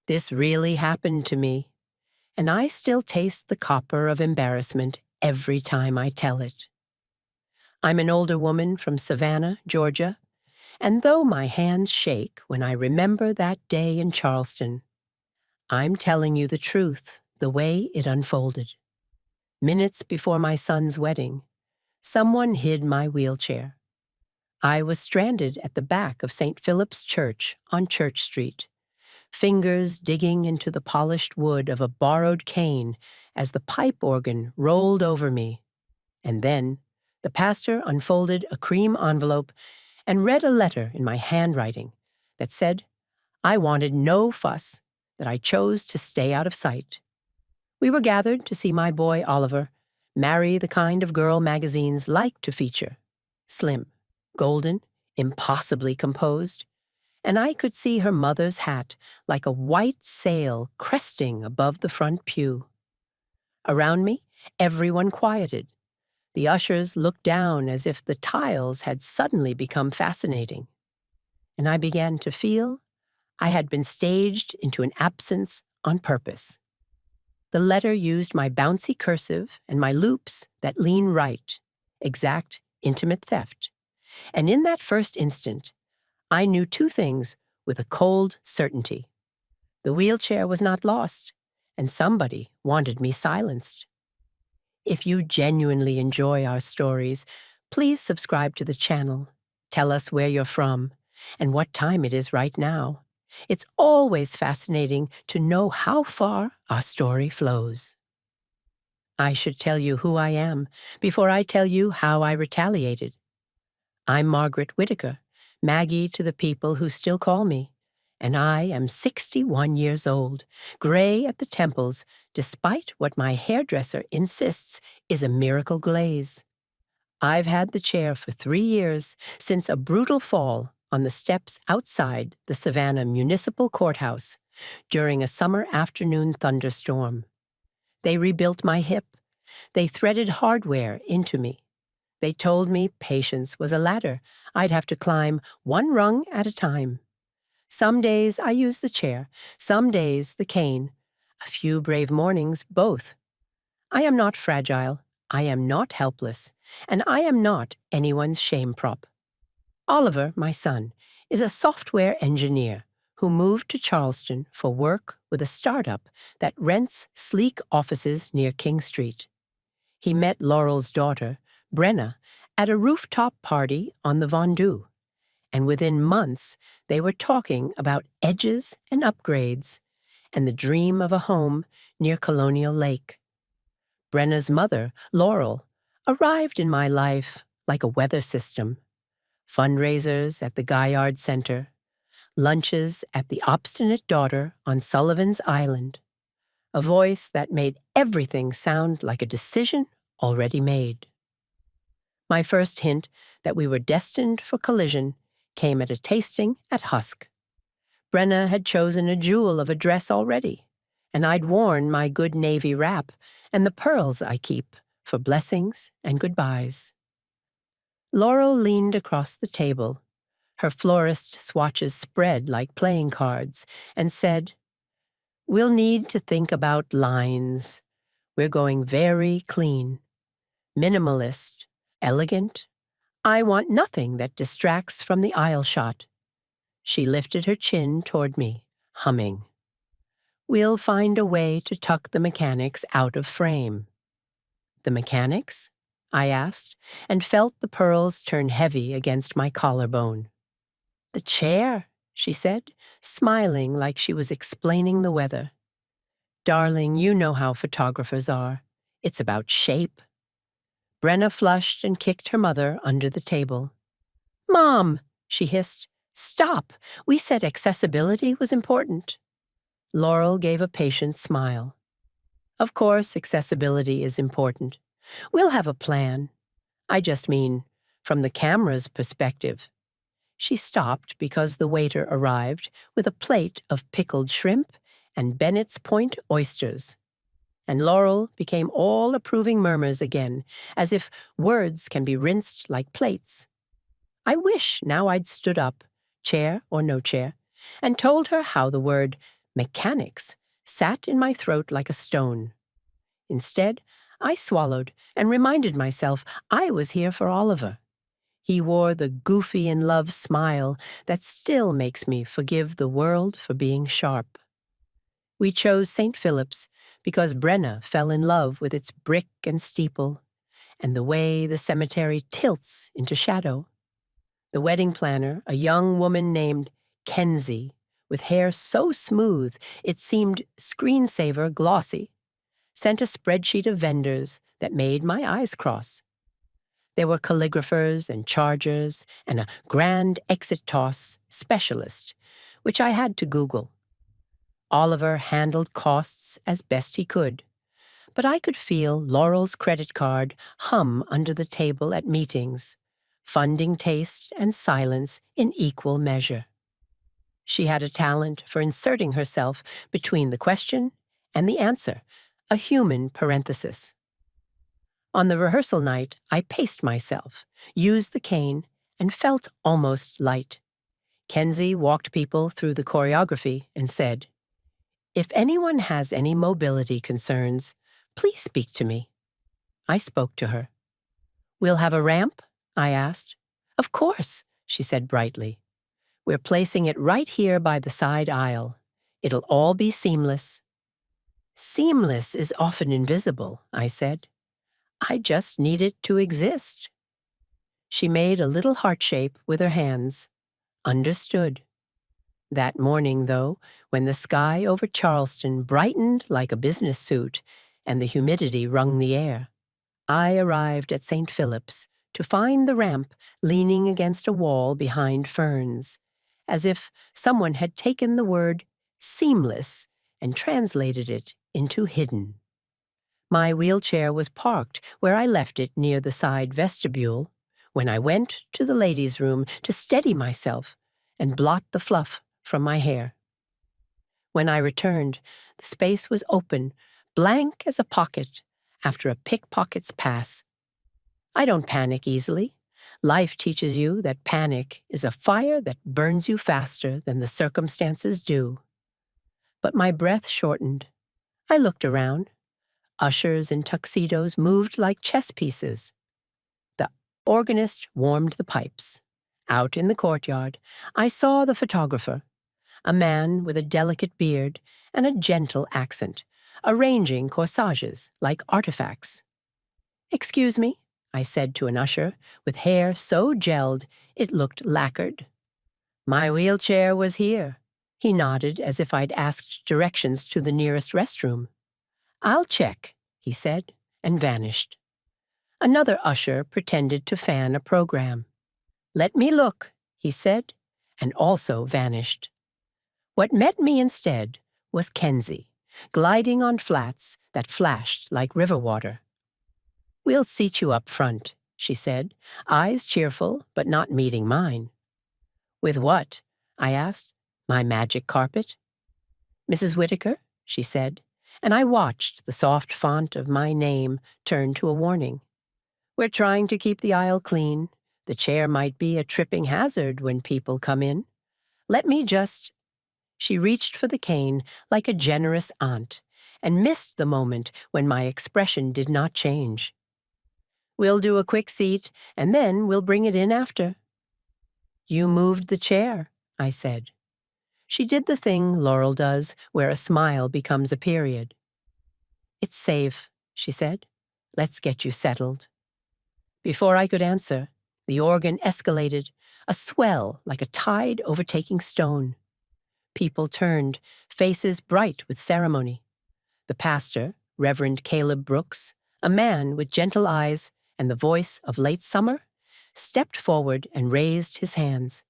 This really happened to me, and I still taste the copper of embarrassment every time I tell it. I'm an older woman from Savannah, Georgia, and though my hands shake when I remember that day in Charleston, I'm telling you the truth, the way it unfolded. Minutes before my son's wedding, someone hid my wheelchair. I was stranded at the back of St. Philip's Church on Church Street, fingers digging into the polished wood of a borrowed cane as the pipe organ rolled over me. And then the pastor unfolded a cream envelope and read a letter in my handwriting that said I wanted no fuss, that I chose to stay out of sight. We were gathered to see my boy Oliver marry the kind of girl magazines like to feature: slim, golden, impossibly composed, and I could see her mother's hat like a white sail cresting above the front pew. Around me, everyone quieted. The ushers looked down as if the tiles had suddenly become fascinating. And I began to feel I had been staged into an absence on purpose. The letter used my bouncy cursive and my loops that lean right, exact, intimate theft. And in that first instant, I knew two things with a cold certainty. The wheelchair was not lost, and somebody wanted me silenced. If you genuinely enjoy our stories, please subscribe to the channel. Tell us where you're from and what time it is right now. It's always fascinating to know how far our story flows. I should tell you who I am before I tell you how I retaliated. I'm Margaret Whitaker, Maggie to the people who still call me, and I am 61 years old, gray at the temples, despite what my hairdresser insists is a miracle glaze. I've had the chair for 3 years since a brutal fall on the steps outside the Savannah Municipal Courthouse during a summer afternoon thunderstorm. They rebuilt my hip. They threaded hardware into me. They told me patience was a ladder I'd have to climb one rung at a time. Some days I use the chair, some days the cane, a few brave mornings both. I am not fragile, I am not helpless, and I am not anyone's shame prop. Oliver, my son, is a software engineer who moved to Charleston for work with a startup that rents sleek offices near King Street. He met Laurel's daughter, Brenna, at a rooftop party on the Vendu, and within months they were talking about edges and upgrades and the dream of a home near Colonial Lake. Brenna's mother, Laurel, arrived in my life like a weather system. Fundraisers at the Gaillard Center, lunches at the Obstinate Daughter on Sullivan's Island, a voice that made everything sound like a decision already made. My first hint that we were destined for collision came at a tasting at Husk. Brenna had chosen a jewel of a dress already, and I'd worn my good navy wrap and the pearls I keep for blessings and goodbyes. Laurel leaned across the table, her florist swatches spread like playing cards, and said, "We'll need to think about lines. We're going very clean. Minimalist, elegant. I want nothing that distracts from the aisle shot." She lifted her chin toward me, humming. "We'll find a way to tuck the mechanics out of frame." "The mechanics?" I asked, and felt the pearls turn heavy against my collarbone. "The chair," she said, smiling like she was explaining the weather. "Darling, you know how photographers are. It's about shape." Brenna flushed and kicked her mother under the table. "Mom," she hissed, "stop. We said accessibility was important." Laurel gave a patient smile. "Of course accessibility is important. We'll have a plan. I just mean, from the camera's perspective." She stopped because the waiter arrived with a plate of pickled shrimp and Bennett's Point oysters. And Laurel became all approving murmurs again, as if words can be rinsed like plates. I wish now I'd stood up, chair or no chair, and told her how the word mechanics, sat in my throat like a stone. Instead, I swallowed and reminded myself I was here for Oliver. He wore the goofy in love smile that still makes me forgive the world for being sharp. We chose St. Philip's because Brenna fell in love with its brick and steeple, and the way the cemetery tilts into shadow. The wedding planner, a young woman named Kenzie, with hair so smooth it seemed screensaver glossy, sent a spreadsheet of vendors that made my eyes cross. There were calligraphers and chargers and a grand exit toss specialist, which I had to Google. Oliver handled costs as best he could, but I could feel Laurel's credit card hum under the table at meetings, funding taste and silence in equal measure. She had a talent for inserting herself between the question and the answer, a human parenthesis. On the rehearsal night, I paced myself, used the cane, and felt almost light. Kenzie walked people through the choreography and said, "If anyone has any mobility concerns, please speak to me." I spoke to her. "We'll have a ramp?" I asked. "Of course," she said brightly. "We're placing it right here by the side aisle. It'll all be seamless." "Seamless is often invisible," I said. "I just need it to exist." She made a little heart shape with her hands. Understood. That morning, though, when the sky over Charleston brightened like a business suit and the humidity wrung the air, I arrived at St. Philip's to find the ramp leaning against a wall behind ferns, as if someone had taken the word seamless and translated it into hidden. My wheelchair was parked where I left it near the side vestibule when I went to the ladies' room to steady myself and blot the fluff from my hair. When I returned, the space was open, blank as a pocket after a pickpocket's pass. I don't panic easily. Life teaches you that panic is a fire that burns you faster than the circumstances do. But my breath shortened. I looked around. Ushers in tuxedos moved like chess pieces. The organist warmed the pipes. Out in the courtyard, I saw the photographer, a man with a delicate beard and a gentle accent, arranging corsages like artifacts. "Excuse me," I said to an usher with hair so gelled it looked lacquered. "My wheelchair was here." He nodded as if I'd asked directions to the nearest restroom. "I'll check," he said, and vanished. Another usher pretended to fan a program. "Let me look," he said, and also vanished. What met me instead was Kenzie, gliding on flats that flashed like river water. "We'll seat you up front," she said, eyes cheerful but not meeting mine. "With what?" I asked. "My magic carpet?" "Mrs. Whitaker," she said, and I watched the soft font of my name turn to a warning. "We're trying to keep the aisle clean. The chair might be a tripping hazard when people come in. Let me just—" She reached for the cane like a generous aunt and missed the moment when my expression did not change. "We'll do a quick seat, and then we'll bring it in after." "You moved the chair," I said. She did the thing Laurel does, where a smile becomes a period. "It's safe," she said. "Let's get you settled." Before I could answer, the organ escalated, a swell like a tide overtaking stone. People turned, faces bright with ceremony. The pastor, Reverend Caleb Brooks, a man with gentle eyes and the voice of late summer, stepped forward and raised his hands.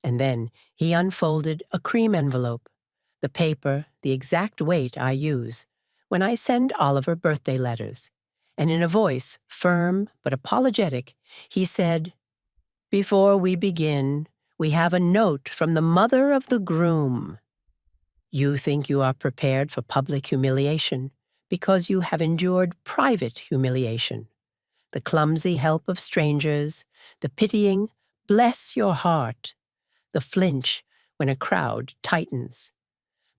And then he unfolded a cream envelope, the paper the exact weight I use when I send Oliver birthday letters, and in a voice firm but apologetic, he said, "Before we begin, we have a note from the mother of the groom. You think you are prepared for public humiliation because you have endured private humiliation, the clumsy help of strangers, the pitying, 'bless your heart,' the flinch when a crowd tightens.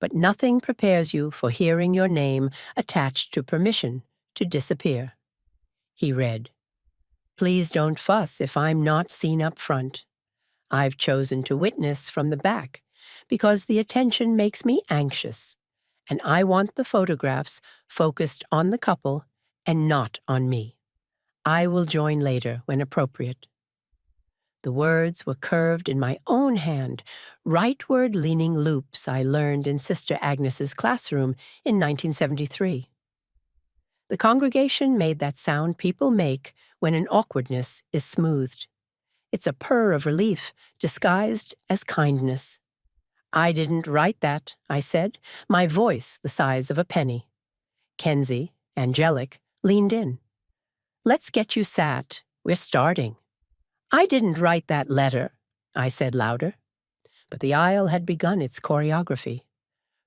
but nothing prepares you for hearing your name attached to permission to disappear. He read, "Please don't fuss if I'm not seen up front. I've chosen to witness from the back because the attention makes me anxious, and I want the photographs focused on the couple and not on me. I will join later when appropriate." The words were curved in my own hand, rightward-leaning loops I learned in Sister Agnes's classroom in 1973. The congregation made that sound people make when an awkwardness is smoothed. It's a purr of relief disguised as kindness. "I didn't write that," I said, my voice the size of a penny. Kenzie, angelic, leaned in. "Let's get you sat. We're starting." "I didn't write that letter," I said louder. But the aisle had begun its choreography.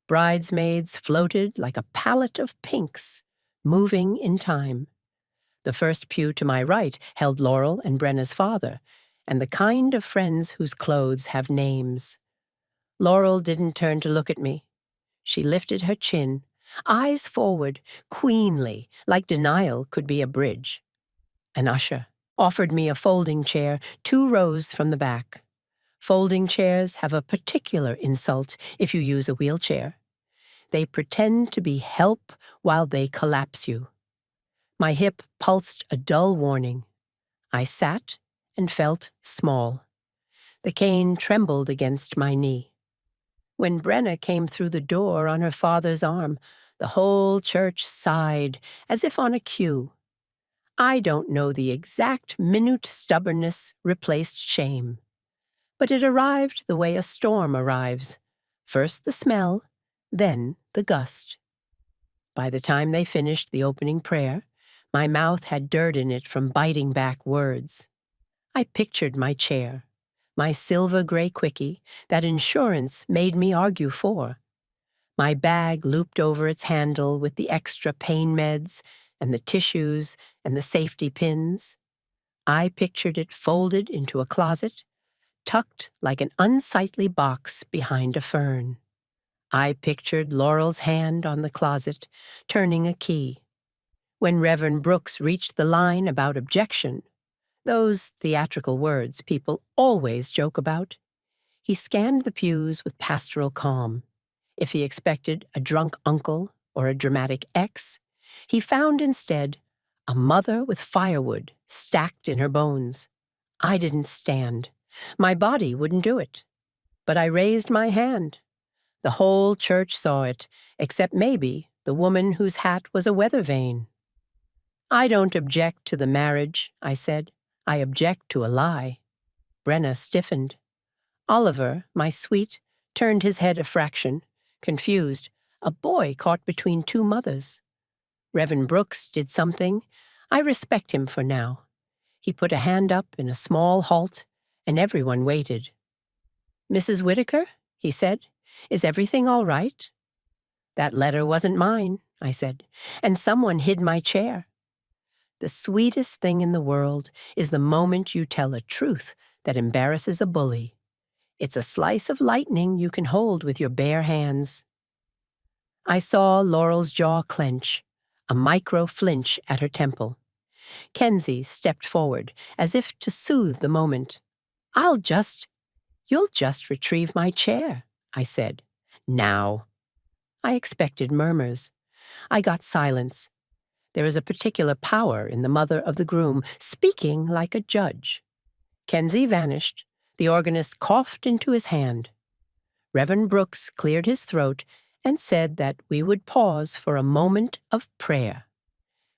Bridesmaids floated like a palette of pinks, moving in time. The first pew to my right held Laurel and Brenna's father, and the kind of friends whose clothes have names. Laurel didn't turn to look at me. She lifted her chin, eyes forward, queenly, like denial could be a bridge. An usher offered me a folding chair 2 rows from the back. Folding chairs have a particular insult if you use a wheelchair. They pretend to be help while they collapse you. My hip pulsed a dull warning. I sat and felt small. The cane trembled against my knee. When Brenna came through the door on her father's arm, the whole church sighed, as if on a cue. I don't know the exact minute stubbornness replaced shame. But it arrived the way a storm arrives. First the smell, then the gust. By the time they finished the opening prayer, my mouth had dirt in it from biting back words. I pictured my chair, my silver-gray quickie that insurance made me argue for. My bag looped over its handle with the extra pain meds and the tissues and the safety pins. I pictured it folded into a closet, tucked like an unsightly box behind a fern. I pictured Laurel's hand on the closet, turning a key. When Reverend Brooks reached the line about objection, those theatrical words people always joke about, he scanned the pews with pastoral calm. If he expected a drunk uncle or a dramatic ex, he found instead a mother with firewood stacked in her bones. I didn't stand. My body wouldn't do it. But I raised my hand. The whole church saw it, except maybe the woman whose hat was a weather vane. "I don't object to the marriage," I said. "I object to a lie." Brenna stiffened. Oliver, my sweet, turned his head a fraction, confused, a boy caught between 2 mothers. Reverend Brooks did something I respect him for now. He put a hand up in a small halt, and everyone waited. "Mrs. Whitaker," he said, "is everything all right?" "That letter wasn't mine," I said, "and someone hid my chair." The sweetest thing in the world is the moment you tell a truth that embarrasses a bully. It's a slice of lightning you can hold with your bare hands. I saw Laurel's jaw clench, a micro flinch at her temple. Kenzie stepped forward, as if to soothe the moment. "You'll just retrieve my chair," I said. "Now." I expected murmurs. I got silence. There is a particular power in the mother of the groom, speaking like a judge. Kenzie vanished. The organist coughed into his hand. Reverend Brooks cleared his throat and said that we would pause for a moment of prayer,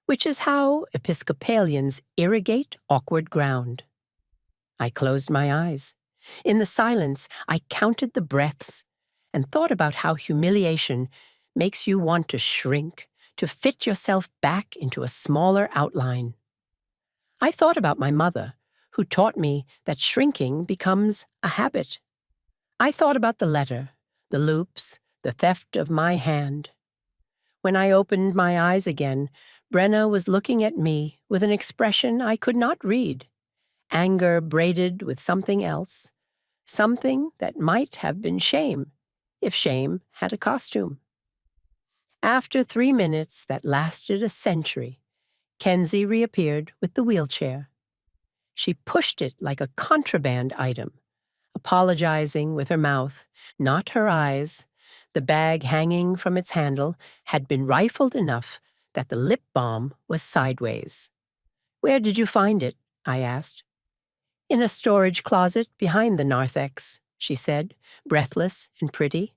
which is how Episcopalians irrigate awkward ground. I closed my eyes. In the silence, I counted the breaths and thought about how humiliation makes you want to shrink, to fit yourself back into a smaller outline. I thought about my mother, who taught me that shrinking becomes a habit. I thought about the letter, the loops, the theft of my hand. When I opened my eyes again, Brenna was looking at me with an expression I could not read, anger braided with something else, something that might have been shame, if shame had a costume. After 3 minutes that lasted a century, Kenzie reappeared with the wheelchair. She pushed it like a contraband item, apologizing with her mouth, not her eyes. The bag hanging from its handle had been rifled enough that the lip balm was sideways. "Where did you find it?" I asked. "In a storage closet behind the narthex," she said, breathless and pretty.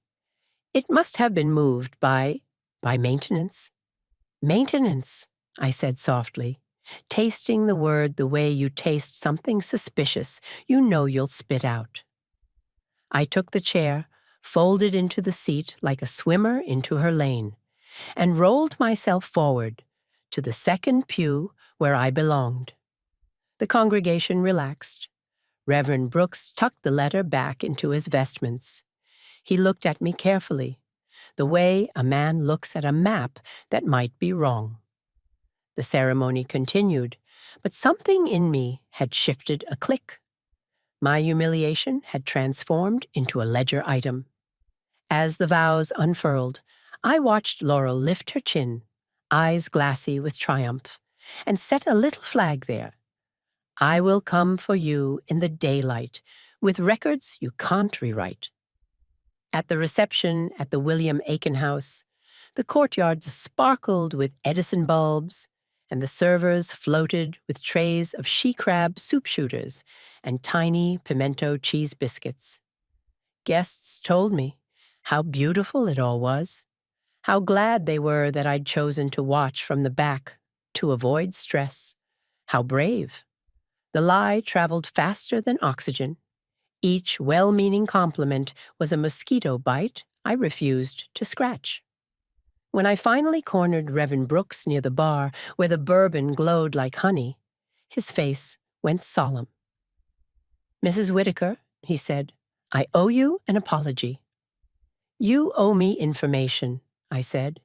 "It must have been moved by maintenance." "Maintenance," I said softly, tasting the word the way you taste something suspicious you know you'll spit out. I took the chair, folded into the seat like a swimmer into her lane, and rolled myself forward to the second pew where I belonged. The congregation relaxed. Reverend Brooks tucked the letter back into his vestments. He looked at me carefully, the way a man looks at a map that might be wrong. The ceremony continued, but something in me had shifted a click. My humiliation had transformed into a ledger item. As the vows unfurled, I watched Laurel lift her chin, eyes glassy with triumph, and set a little flag there. "I will come for you in the daylight, with records you can't rewrite." At the reception at the William Aiken House, the courtyard sparkled with Edison bulbs, and the servers floated with trays of she-crab soup shooters and tiny pimento cheese biscuits. Guests told me how beautiful it all was, how glad they were that I'd chosen to watch from the back to avoid stress, how brave. The lie traveled faster than oxygen. Each well-meaning compliment was a mosquito bite I refused to scratch. When I finally cornered Reverend Brooks near the bar where the bourbon glowed like honey, his face went solemn. "Mrs. Whitaker," he said, "I owe you an apology." "You owe me information," I said.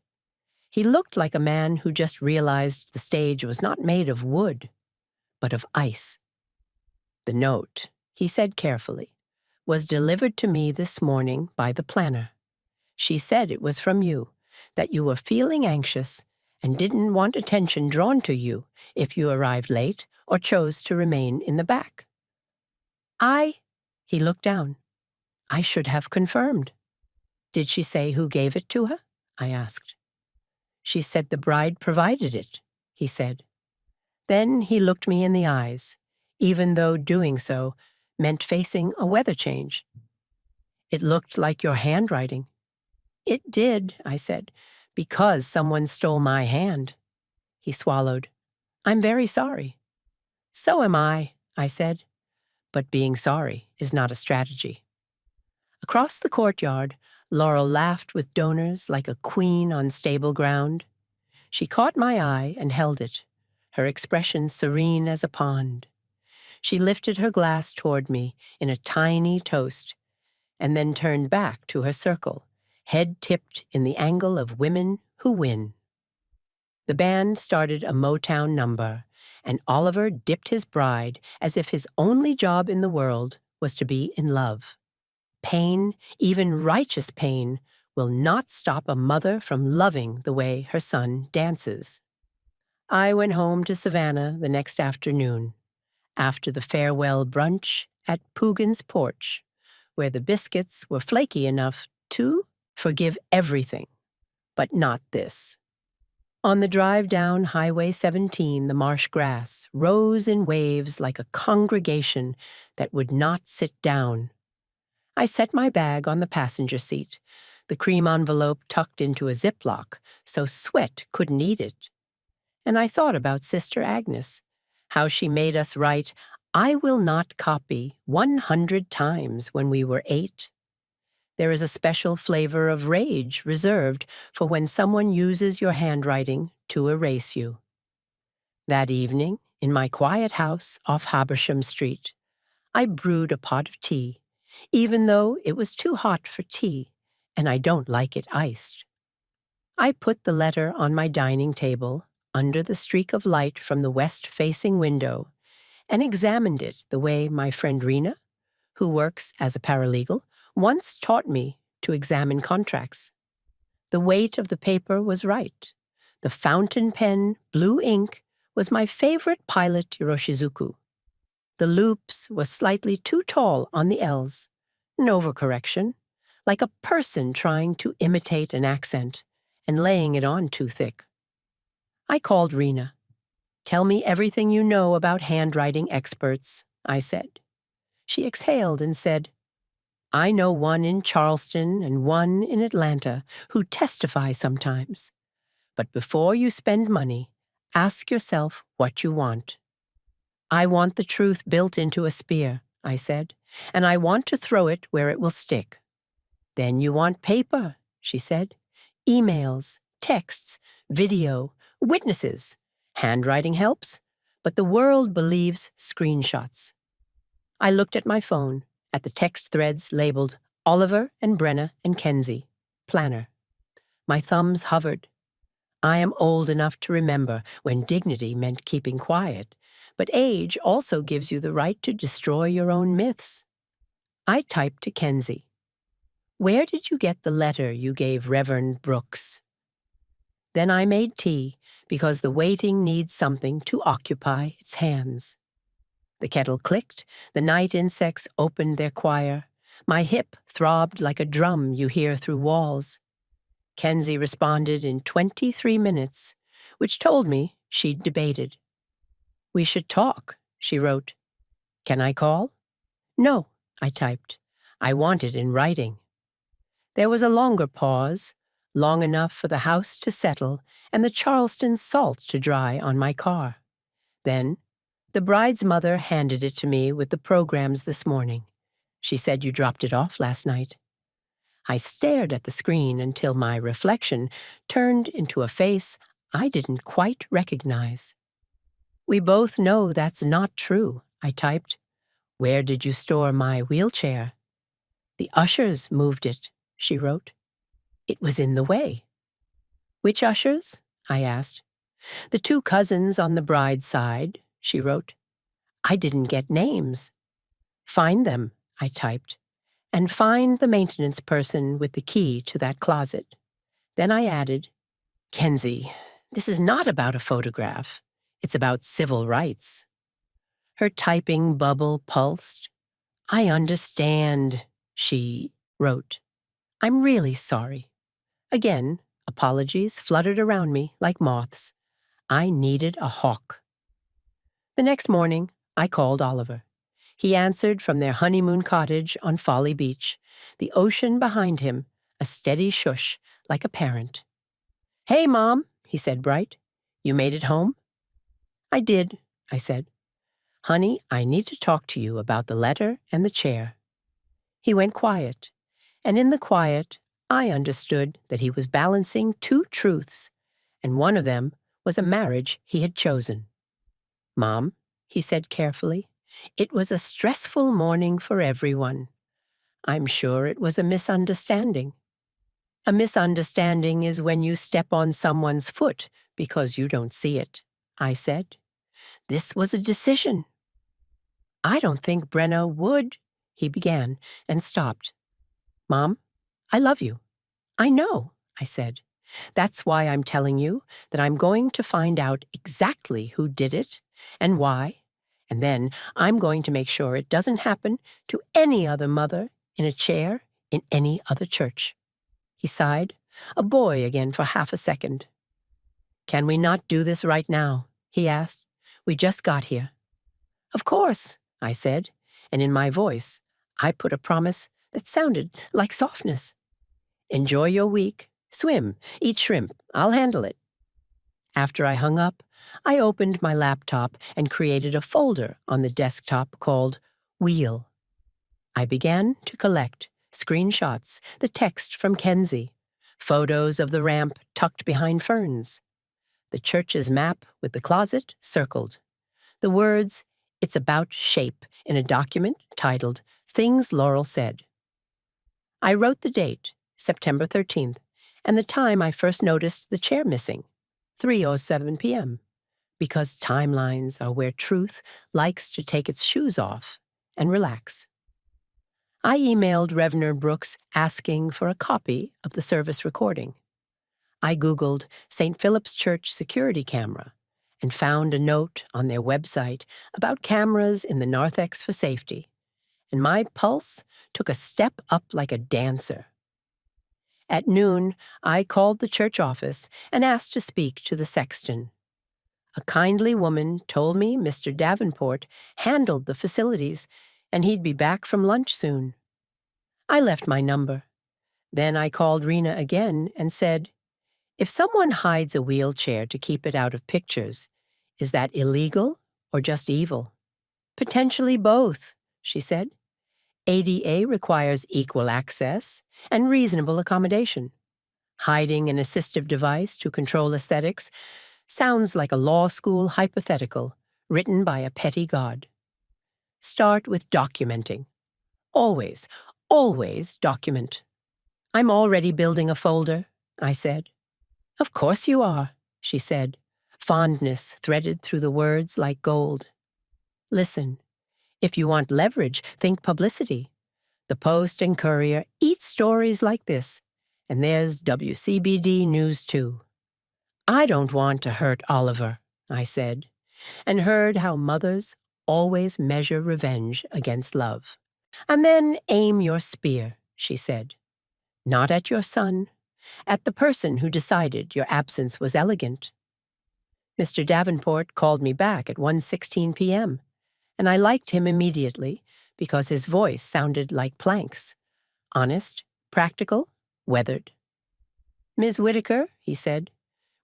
He looked like a man who just realized the stage was not made of wood, but of ice. "The note," he said carefully, "was delivered to me this morning by the planner. She said it was from you, that you were feeling anxious and didn't want attention drawn to you if you arrived late or chose to remain in the back." He looked down. "I should have confirmed." "Did she say who gave it to her?" I asked. "She said the bride provided it," he said. Then he looked me in the eyes, even though doing so meant facing a weather change. "It looked like your handwriting." "It did," I said, "because someone stole my hand." He swallowed. "I'm very sorry." "So am I said. "But being sorry is not a strategy." Across the courtyard, Laurel laughed with donors like a queen on stable ground. She caught my eye and held it, her expression serene as a pond. She lifted her glass toward me in a tiny toast, and then turned back to her circle, head tipped in the angle of women who win. The band started a Motown number, and Oliver dipped his bride as if his only job in the world was to be in love. Pain, even righteous pain, will not stop a mother from loving the way her son dances. I went home to Savannah the next afternoon, after the farewell brunch at Poogan's porch, where the biscuits were flaky enough to forgive everything, but not this. On the drive down Highway 17, the marsh grass rose in waves like a congregation that would not sit down. I set my bag on the passenger seat, the cream envelope tucked into a Ziploc so sweat couldn't eat it. And I thought about Sister Agnes, how she made us write, "I will not copy" 100 times when we were 8. There is a special flavor of rage reserved for when someone uses your handwriting to erase you. That evening, in my quiet house off Habersham Street, I brewed a pot of tea, even though it was too hot for tea, and I don't like it iced. I put the letter on my dining table, under the streak of light from the west-facing window, and examined it the way my friend Rena, who works as a paralegal, once taught me to examine contracts. The weight of the paper was right. The fountain pen, blue ink, was my favorite pilot Yoroshizuku. The loops were slightly too tall on the L's. An overcorrection, like a person trying to imitate an accent and laying it on too thick. I called Rena. "Tell me everything you know about handwriting experts," I said. She exhaled and said, "I know one in Charleston and one in Atlanta who testify sometimes. But before you spend money, ask yourself what you want." "I want the truth built into a spear," I said, "and I want to throw it where it will stick." "Then you want paper," she said. "Emails, texts, video, witnesses. Handwriting helps, but the world believes screenshots." I looked at my phone, at the text threads labeled Oliver and Brenna and Kenzie, planner. My thumbs hovered. I am old enough to remember when dignity meant keeping quiet, but age also gives you the right to destroy your own myths. I typed to Kenzie. "Where did you get the letter you gave Reverend Brooks?" Then I made tea, because the waiting needs something to occupy its hands. The kettle clicked, the night insects opened their choir. My hip throbbed like a drum you hear through walls. Kenzie responded in 23 minutes, which told me she'd debated. "We should talk," she wrote. "Can I call?" "No," I typed. "I want it in writing." There was a longer pause, long enough for the house to settle and the Charleston salt to dry on my car. Then, the bride's mother handed it to me with the programs this morning. She said you dropped it off last night. I stared at the screen until my reflection turned into a face I didn't quite recognize. "We both know that's not true," I typed. "Where did you store my wheelchair?" "The ushers moved it," she wrote. "It was in the way." "Which ushers?" I asked. "The two cousins on the bride's side," she wrote. "I didn't get names." "Find them," I typed, "and find the maintenance person with the key to that closet." Then I added, "Kenzie, this is not about a photograph. It's about civil rights." Her typing bubble pulsed. "I understand," she wrote. "I'm really sorry." Again, apologies fluttered around me like moths. I needed a hawk. The next morning, I called Oliver. He answered from their honeymoon cottage on Folly Beach, the ocean behind him, a steady shush like a parent. "Hey, Mom," he said bright. "You made it home?" "I did," I said. "Honey, I need to talk to you about the letter and the chair." He went quiet, and in the quiet, I understood that he was balancing two truths, and one of them was a marriage he had chosen. "Mom," he said carefully, "it was a stressful morning for everyone. I'm sure it was a misunderstanding." "A misunderstanding is when you step on someone's foot because you don't see it," I said. "This was a decision." "I don't think Brenna would," he began and stopped. "Mom, I love you." "I know," I said. "That's why I'm telling you that I'm going to find out exactly who did it and why, and then I'm going to make sure it doesn't happen to any other mother in a chair in any other church." He sighed, a boy again for half a second. "Can we not do this right now?" he asked. "We just got here." "Of course," I said, and in my voice, I put a promise that sounded like softness. "Enjoy your week. Swim, eat shrimp. I'll handle it." After I hung up, I opened my laptop and created a folder on the desktop called Wheel. I began to collect screenshots, the text from Kenzie, photos of the ramp tucked behind ferns, the church's map with the closet circled, the words, "It's about shape," in a document titled Things Laurel Said. I wrote the date, September 13th, and the time I first noticed the chair missing, 3:07 p.m., because timelines are where truth likes to take its shoes off and relax. I emailed Reverend Brooks asking for a copy of the service recording. I Googled St. Philip's Church security camera and found a note on their website about cameras in the narthex for safety, and my pulse took a step up like a dancer. At noon, I called the church office and asked to speak to the sexton. A kindly woman told me Mr. Davenport handled the facilities and he'd be back from lunch soon. I left my number. Then I called Rena again and said, "If someone hides a wheelchair to keep it out of pictures, is that illegal or just evil?" "Potentially both," she said. "ADA requires equal access and reasonable accommodation. Hiding an assistive device to control aesthetics sounds like a law school hypothetical written by a petty god. Start with documenting. Always, always document." "I'm already building a folder," I said. "Of course you are," she said, fondness threaded through the words like gold. "Listen, if you want leverage, think publicity. The Post and Courier eat stories like this, and there's WCBD News too." "I don't want to hurt Oliver," I said, and heard how mothers always measure revenge against love. "And then aim your spear," she said. "Not at your son, at the person who decided your absence was elegant." Mr. Davenport called me back at 1:16 p.m., and I liked him immediately because his voice sounded like planks. Honest, practical, weathered. "Ms. Whitaker," he said,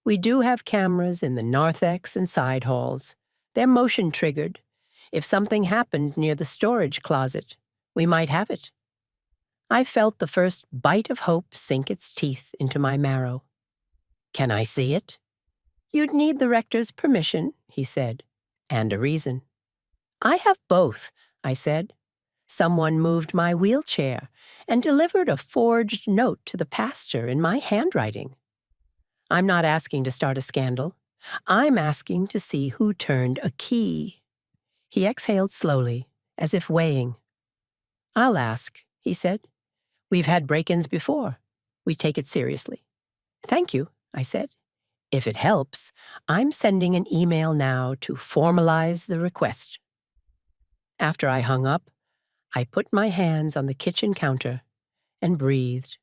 "we do have cameras in the narthex and side halls. They're motion-triggered. If something happened near the storage closet, we might have it." I felt the first bite of hope sink its teeth into my marrow. "Can I see it?" "You'd need the rector's permission," he said, "and a reason." "I have both," I said. "Someone moved my wheelchair and delivered a forged note to the pastor in my handwriting. I'm not asking to start a scandal. I'm asking to see who turned a key." He exhaled slowly, as if weighing. "I'll ask," he said. "We've had break-ins before. We take it seriously." "Thank you," I said. "If it helps, I'm sending an email now to formalize the request." After I hung up, I put my hands on the kitchen counter and breathed.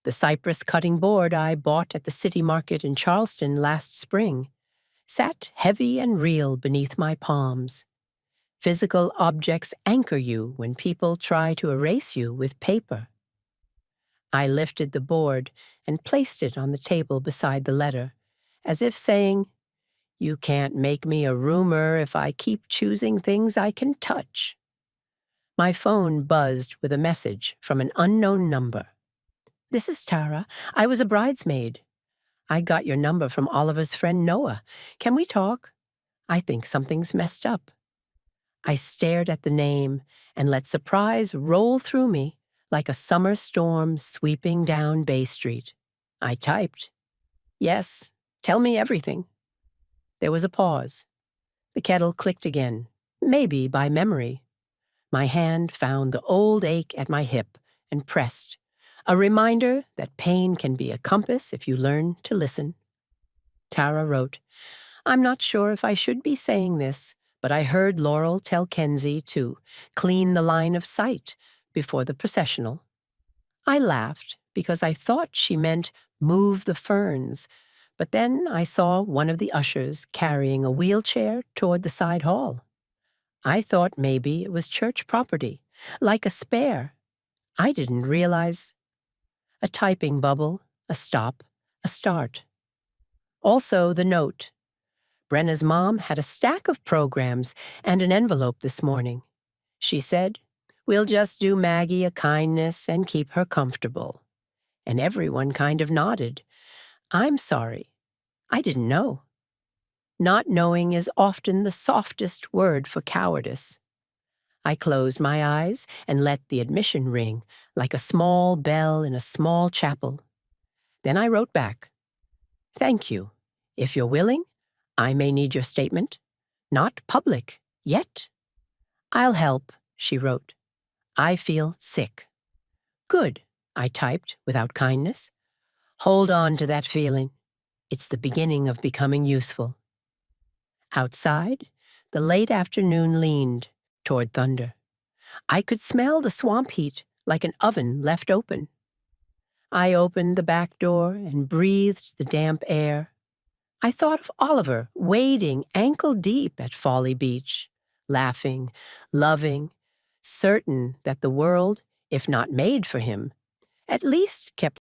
The cypress cutting board I bought at the city market in Charleston last spring sat heavy and real beneath my palms. Physical objects anchor you when people try to erase you with paper. I lifted the board and placed it on the table beside the letter, as if saying, "You can't make me a rumor if I keep choosing things I can touch." My phone buzzed with a message from an unknown number. "This is Tara. I was a bridesmaid. I got your number from Oliver's friend Noah. Can we talk? I think something's messed up." I stared at the name and let surprise roll through me like a summer storm sweeping down Bay Street. I typed, "Yes, tell me everything." There was a pause. The kettle clicked again, maybe by memory. My hand found the old ache at my hip and pressed, a reminder that pain can be a compass if you learn to listen. Tara wrote, "I'm not sure if I should be saying this, but I heard Laurel tell Kenzie to clean the line of sight before the processional." I laughed because I thought she meant move the ferns, but then I saw one of the ushers carrying a wheelchair toward the side hall. I thought maybe it was church property, like a spare. I didn't realize. A typing bubble, a stop, a start. Also the note. Brenna's mom had a stack of programs and an envelope this morning. She said, "We'll just do Maggie a kindness and keep her comfortable." And everyone kind of nodded. I'm sorry. I didn't know. Not knowing is often the softest word for cowardice. I closed my eyes and let the admission ring like a small bell in a small chapel. Then I wrote back, "Thank you. If you're willing, I may need your statement. Not public, yet." "I'll help," she wrote. I feel sick. Good, I typed without kindness. Hold on to that feeling. It's the beginning of becoming useful. Outside, the late afternoon leaned toward thunder. I could smell the swamp heat like an oven left open. I opened the back door and breathed the damp air. I thought of Oliver wading ankle-deep at Folly Beach, laughing, loving, certain that the world, if not made for him, at least kept